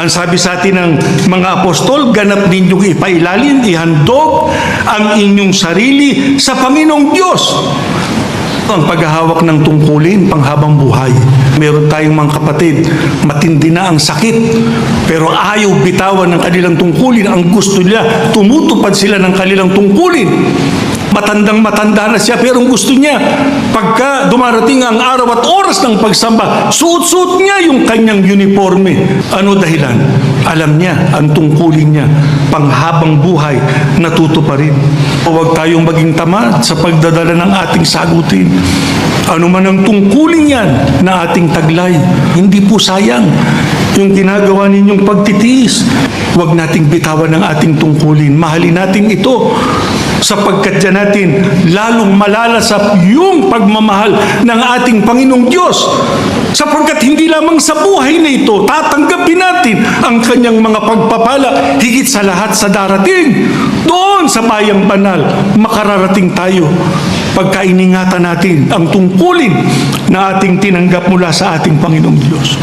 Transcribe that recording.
Ang sabi sa atin ng mga apostol, ganap ninyong ipailalim, ihandog ang inyong sarili sa Panginoong Diyos. Ang paghahawak ng tungkulin panghabang buhay. Meron tayong mga kapatid, matindi na ang sakit, pero ayaw bitawan ng kanilang tungkulin. Ang gusto nila, tumutupad sila ng kanilang tungkulin. Matandang-matanda na siya, pero ang gusto niya, pagka dumarating ang araw at oras ng pagsamba, suot-suot niya yung kanyang uniforme. Ano dahilan? Alam niya, ang tungkulin niya, panghabang buhay, natutuparin. Huwag tayong maging tamad sa pagdadala ng ating sagutin. Ano man ang tungkulin yan na ating taglay, hindi po sayang yung ginagawa ninyong pagtitiis. Huwag nating bitawan ng ating tungkulin. Mahalin natin ito sapagkat dyan natin lalong malalasap yung pagmamahal ng ating Panginoong Diyos. Sapagkat hindi lamang sa buhay na ito, tatanggapin natin ang kanyang mga pagpapala, higit sa lahat sa darating. Doon sa bayang banal, makararating tayo pagka iningatan natin ang tungkulin na ating tinanggap mula sa ating Panginoong Diyos.